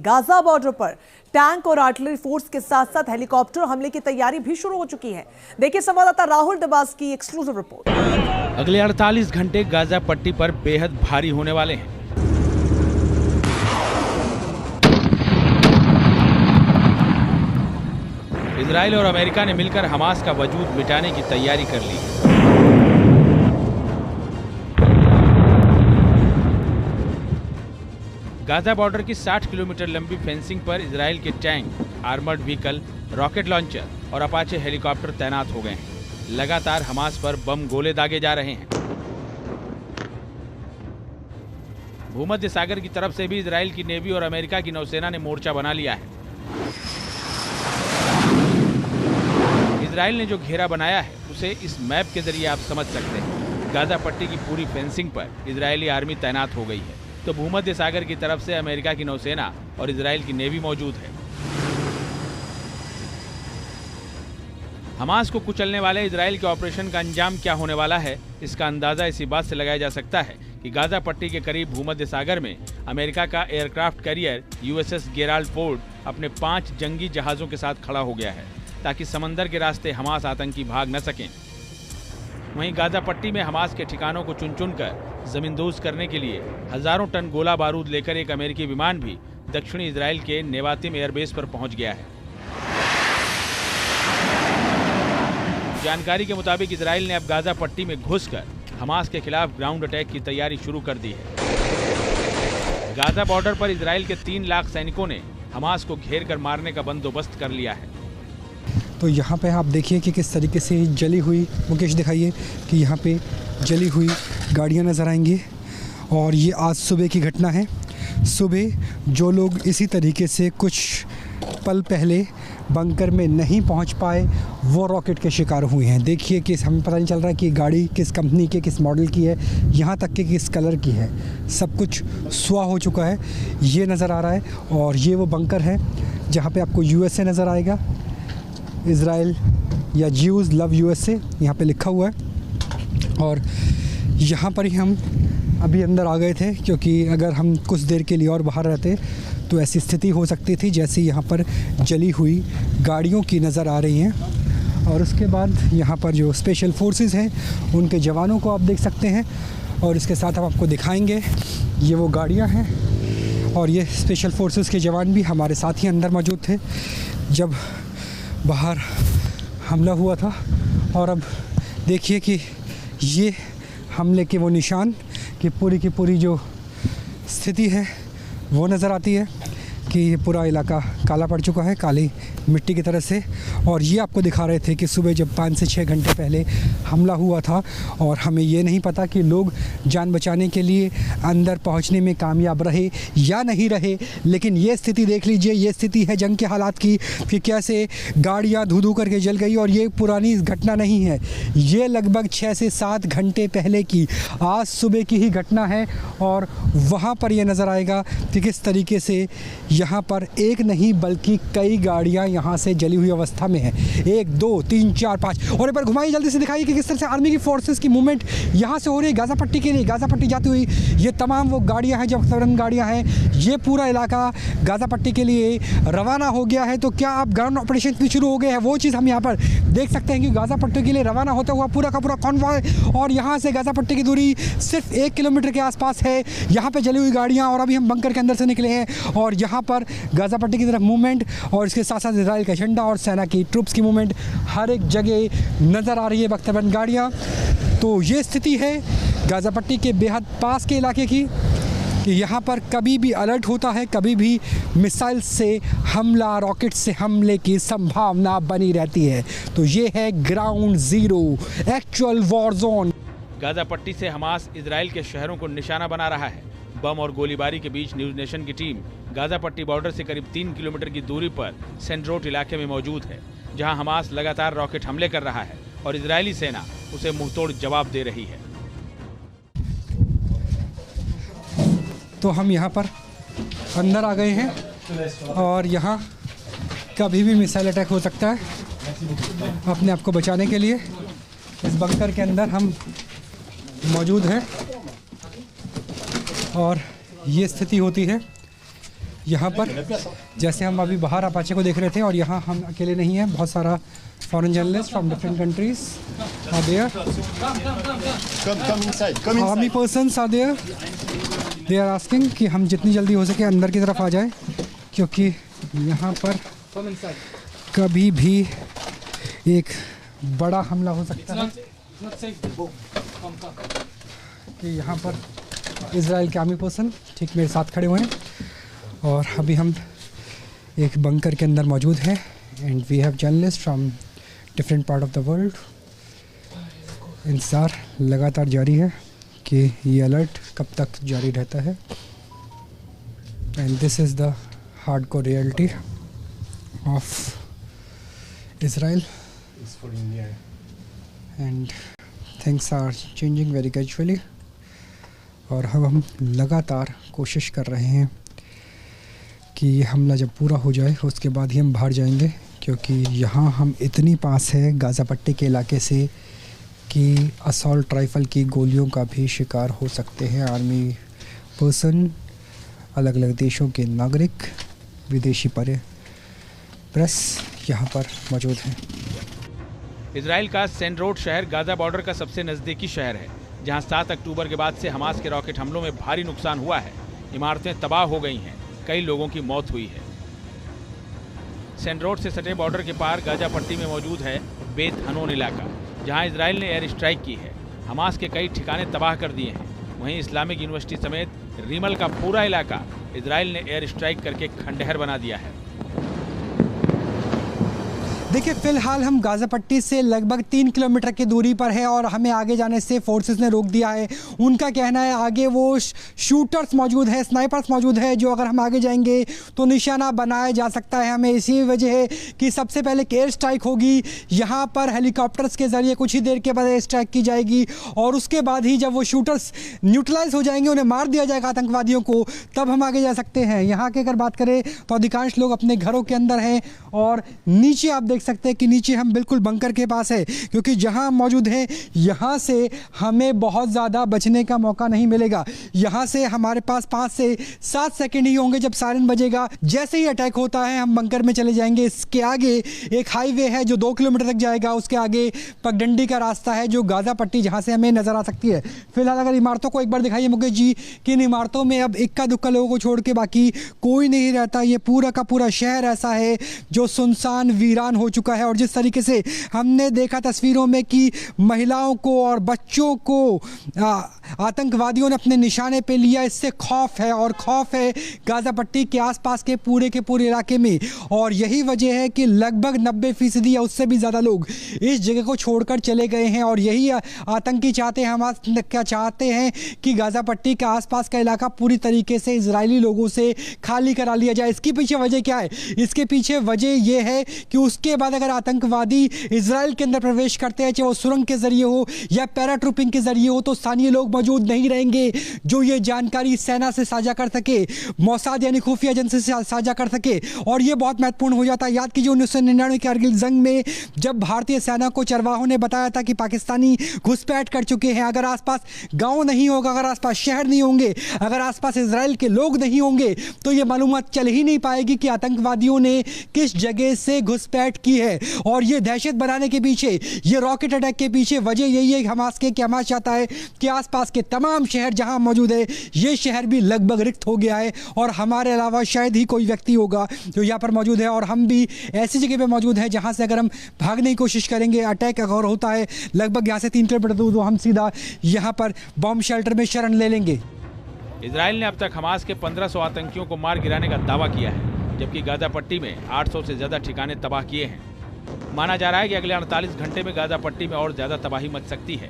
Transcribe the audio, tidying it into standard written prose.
Gaza border पर tank और artillery force के साथ साथ हेलीकॉप्टर हमले की तैयारी भी शुरू हो चुकी है। देखिए संवाददाता राहुल दबास की एक्सक्लूसिव रिपोर्ट। अगले 48 घंटे गाजा पट्टी पर बेहद भारी होने वाले हैं। इजराइल और अमेरिका ने मिलकर हमास का वजूद मिटाने की तैयारी कर ली है। गाजा बॉर्डर की 60 किलोमीटर लंबी फेंसिंग पर इजराइल के tank, armoured vehicle, rocket launcher और अपाचे हेलीकॉप्टर तैनात हो गए हैं। लगातार हमास पर बम गोले दागे जा रहे हैं। भूमध्य सागर की तरफ से भी इजराइल की नेवी और अमेरिका की नौसेना ने मोर्चा बना लिया है। इजराइल ने जो घेरा बनाया है उसे इस मैप के जरिए आप समझ सकते हैं। गाजा पट्टी की पूरी फेंसिंग पर इजरायली आर्मी तैनात हो गई है, तो भूमध्य सागर की तरफ से अमेरिका की नौसेना और इजराइल की नेवी मौजूद है। हमास को कुचलने वाले इजराइल के ऑपरेशन का अंजाम क्या होने वाला है, इसका अंदाजा इसी बात से लगाया जा सकता है कि गाजा पट्टी के करीब भूमध्य सागर में अमेरिका का aircraft carrier USS Gerald Ford अपने 5 जंगी जहाजों के साथ खड़ा हो गया है, ताकि समंदर के रास्ते हमास आतंकी भाग न सकें। वहीं गाजा पट्टी में हमास के ठिकानों को चुन चुन कर जमींदोज करने के लिए हजारों टन गोला बारूद लेकर एक अमेरिकी विमान भी दक्षिणी इजराइल के नेवातिम एयरबेस पर पहुंच गया है। जानकारी के मुताबिक इजराइल ने अब गाजा पट्टी में घुसकर हमास के खिलाफ ग्राउंड अटैक की तैयारी शुरू कर दी है। गाजा बॉर्डर पर इजराइल के 3 लाख सैनिकों ने हमास को घेर कर मारने का बंदोबस्त कर लिया है। तो यहाँ पे आप देखिए कि किस तरीके से जली हुई, मुकेश दिखाइए कि यहाँ पे जली हुई गाड़ियाँ नज़र आएंगी। और ये आज सुबह की घटना है। सुबह जो लोग इसी तरीके से कुछ पल पहले बंकर में नहीं पहुँच पाए, वो रॉकेट के शिकार हुए हैं। देखिए कि हमें पता नहीं चल रहा है कि गाड़ी किस कंपनी के, किस मॉडल की है, यहाँ तक कि किस कलर की है। सब कुछ सुहा हो चुका है, ये नज़र आ रहा है। और ये वो बंकर है जहाँ पे आपको यूएसए नज़र आएगा, इज़राइल या ज्यूज़ लव यूएसए यहाँ पे लिखा हुआ है। और यहाँ पर ही हम अभी अंदर आ गए थे, क्योंकि अगर हम कुछ देर के लिए और बाहर रहते तो ऐसी स्थिति हो सकती थी जैसे यहाँ पर जली हुई गाड़ियों की नज़र आ रही हैं। और उसके बाद यहाँ पर जो स्पेशल फोर्सेस हैं उनके जवानों को आप देख सकते हैं। और इसके साथ हम आपको दिखाएंगे ये वो गाड़ियाँ हैं। और ये स्पेशल फोर्सेस के जवान भी हमारे साथ ही अंदर मौजूद थे जब बाहर हमला हुआ था। और अब देखिए कि ये हमले के वो निशान कि पूरी की पूरी जो स्थिति है वो नज़र आती है कि ये पूरा इलाका काला पड़ चुका है, काली मिट्टी की तरह से। और ये आपको दिखा रहे थे कि सुबह जब 5 से 6 घंटे पहले हमला हुआ था और हमें ये नहीं पता कि लोग जान बचाने के लिए अंदर पहुंचने में कामयाब रहे या नहीं रहे। लेकिन ये स्थिति देख लीजिए, ये स्थिति है जंग के हालात की कि कैसे गाड़ियाँ धू धू करके जल गई। और ये पुरानी घटना नहीं है, ये लगभग 6 से 7 घंटे पहले की आज सुबह की ही घटना है। और वहाँ पर यह नज़र आएगा कि किस तरीके से यहाँ पर एक नहीं बल्कि कई गाड़ियाँ यहाँ से जली हुई अवस्था में है। 1 2 3 4 5। और एक बार घुमाइए, जल्दी से दिखाइए कि किस तरह से आर्मी की फोर्सेस की मूवमेंट यहाँ से हो रही है गाजा पट्टी के लिए। गाजा पट्टी जाती हुई ये तमाम वो गाड़ियाँ हैं, जब तुरंत गाड़ियाँ हैं, ये पूरा इलाका गाजा पट्टी के लिए रवाना हो गया है। तो क्या अब ग्राउंड ऑपरेशन भी शुरू हो गए हैं, वो चीज़ हम यहाँ पर देख सकते हैं कि गाजा पट्टी के लिए रवाना होता हुआ पूरा का पूरा कॉन्वॉय। और यहाँ से गाजा पट्टी की दूरी सिर्फ 1 किलोमीटर के आसपास है। यहाँ पे जली हुई गाड़ियाँ, और अभी हम बंकर के अंदर से निकले हैं और यहाँ पर गाजा पट्टी की तरफ मूवमेंट और इसके साथ साथ इजराइल का झंडा और सेना की ट्रूप्स की मूवमेंट हर एक जगह नज़र आ रही है, बख्तरबंद गाड़ियाँ। तो ये स्थिति है गाजा पट्टी के बेहद पास के इलाके की कि यहाँ पर कभी भी अलर्ट होता है, कभी भी मिसाइल से हमला, रॉकेट से हमले की संभावना बनी रहती है। तो ये है ground zero, actual war zone. Gaza पट्टी से हमास इजराइल के शहरों को निशाना बना रहा है। बम और गोलीबारी के बीच न्यूज नेशन की टीम गाजा पट्टी बॉर्डर से करीब 3 किलोमीटर की दूरी पर सेंड्रोट इलाके में मौजूद है, जहां हमास लगातार रॉकेट हमले कर रहा है और इजरायली सेना उसे मुंहतोड़ जवाब दे रही है। तो हम यहाँ पर अंदर आ गए हैं और यहाँ कभी भी मिसाइल अटैक हो सकता है। अपने आप को बचाने के लिए इस बंकर के अंदर हम मौजूद हैं और ये स्थिति होती है यहाँ पर जैसे हम अभी बाहर अपाचे को देख रहे थे और यहाँ हम अकेले नहीं हैं, बहुत सारा foreign journalist from different countries are there, army persons are there, they are asking कि हम जितनी जल्दी हो सके अंदर की तरफ आ जाए, क्योंकि यहाँ पर कभी भी एक बड़ा हमला हो सकता है। कि यहाँ पर इजराइल के आर्मी पर्सन ठीक मेरे साथ खड़े हुए हैं और अभी हम एक बंकर के अंदर मौजूद हैं and we have journalist from different part of the world. इंतज़ार लगातार जारी है कि ये अलर्ट कब तक जारी रहता है and this is the hardcore reality of Israel and things are changing very gradually और हम लगातार कोशिश कर रहे हैं कि ये हमला जब पूरा हो जाए उसके बाद ही हम बाहर जाएंगे, क्योंकि यहाँ हम इतनी पास है गाज़ा पट्टी के इलाके से कि असॉल्ट राइफ़ल की गोलियों का भी शिकार हो सकते हैं आर्मी पर्सन, अलग अलग देशों के नागरिक, विदेशी प्रेस यहाँ पर मौजूद हैं। इजराइल का सेंडरोड शहर गाजा बॉर्डर का सबसे नजदीकी शहर है, जहां 7 अक्टूबर के बाद से हमास के रॉकेट हमलों में भारी नुकसान हुआ है। इमारतें तबाह हो गई हैं, कई लोगों की मौत हुई है। सेंडरोड से सटे बॉर्डर के पार गाजा पट्टी में मौजूद है बेत हनोन इलाका, जहां इजराइल ने एयर स्ट्राइक की है। हमास के कई ठिकाने तबाह कर दिए हैं। वहीं इस्लामिक यूनिवर्सिटी समेत रीमल का पूरा इलाका इजराइल ने एयर स्ट्राइक करके खंडहर बना दिया है। देखिए, फिलहाल हम गाज़ा पट्टी से लगभग 3 किलोमीटर की दूरी पर है और हमें आगे जाने से फोर्सेस ने रोक दिया है। उनका कहना है आगे वो शूटर्स मौजूद है, स्नाइपर्स मौजूद है, जो अगर हम आगे जाएंगे तो निशाना बनाया जा सकता है हमें। इसी वजह है कि सबसे पहले एयर स्ट्राइक होगी, यहाँ पर हेलीकॉप्टर्स के ज़रिए कुछ ही देर के बाद एयर स्ट्राइक की जाएगी और उसके बाद ही जब वो शूटर्स न्यूट्रलाइज हो जाएंगे, उन्हें मार दिया जाएगा आतंकवादियों को, तब हम आगे जा सकते हैं। यहाँ की अगर बात करें तो अधिकांश लोग अपने घरों के अंदर हैं और नीचे आप देख सकते हैं कि नीचे हम बिल्कुल बंकर के पास है, क्योंकि जहां हम मौजूद हैं यहां से हमें बहुत ज़्यादा बचने का मौका नहीं मिलेगा। यहां से हमारे पास 5 से 7 सेकंड ही होंगे जब सायरन बजेगा। जैसे ही अटैक होता है हम बंकर में चले जाएंगे। इसके आगे एक हाईवे है जो 2 किलोमीटर तक जाएगा, उसके आगे पगडंडी का रास्ता है जो गाज़ा पट्टी जहां से हमें नजर आ सकती है। फिलहाल अगर इमारतों को एक बार दिखाइए मुकेश जी, कि इन इमारतों में अब इक्का दुक्का लोगों को छोड़ के बाकी कोई नहीं रहता। ये पूरा का पूरा शहर ऐसा है जो सुनसान वीरान हो चुका है और जिस तरीके से हमने देखा तस्वीरों में कि महिलाओं को और बच्चों को आतंकवादियों ने अपने निशाने पे लिया, इससे खौफ है और खौफ है गाज़ा पट्टी के आसपास के पूरे इलाके में। और यही वजह है कि लगभग 90% या उससे भी ज़्यादा लोग इस जगह को छोड़कर चले गए हैं और यही आतंकी चाहते हैं, हम क्या चाहते हैं कि गाज़ा पट्टी का आसपास का इलाका पूरी तरीके से इजरायली लोगों से खाली करा लिया जाए। इसके पीछे वजह क्या है? इसके पीछे वजह यह है कि उसके बाद अगर आतंकवादी इजराइल के अंदर प्रवेश करते हैं, चाहे वो सुरंग के जरिए हो या पैराट्रूपिंग के जरिए हो, तो स्थानीय लोग मौजूद नहीं रहेंगे जो ये जानकारी सेना से साझा कर सके, मोसाद यानी खुफिया एजेंसी से साझा कर सके। और ये बहुत महत्वपूर्ण हो जाता है। याद कीजिए 1999 के कारगिल जंग में जब भारतीय सेना को चरवाहों ने बताया था कि पाकिस्तानी घुसपैठ कर चुके हैं, अगर आसपास गांव नहीं होगा, अगर आसपास शहर नहीं होंगे, अगर आसपास इजराइल के लोग नहीं होंगे, तो ये मालूमात चल ही नहीं पाएगी कि आतंकवादियों ने किस जगह से घुसपैठ की है। और ये दहशत बनाने के पीछे, ये रॉकेट अटैक के पीछे वजह यही है हमास के कि हमास चाहता है कि आसपास के तमाम शहर जहां मौजूद है, ये शहर भी लगभग रिक्त हो गया है और हमारे अलावा शायद ही कोई व्यक्ति होगा जो यहाँ पर मौजूद है। और हम भी ऐसी जगह पे मौजूद हैं जहां से अगर हम भागने की कोशिश करेंगे, अटैक अगर होता है लगभग यहाँ से 3 किलोमीटर दूर, तो हम सीधा यहाँ पर बॉम्ब शेल्टर में शरण ले लेंगे। इजराइल ने अब तक हमास के 1500 आतंकियों को मार गिराने का दावा किया है, जबकि गाज़ा पट्टी में 800 से ज्यादा ठिकाने तबाह किए हैं। माना जा रहा है कि अगले 48 घंटे में गाज़ा पट्टी में और ज्यादा तबाही मच सकती है।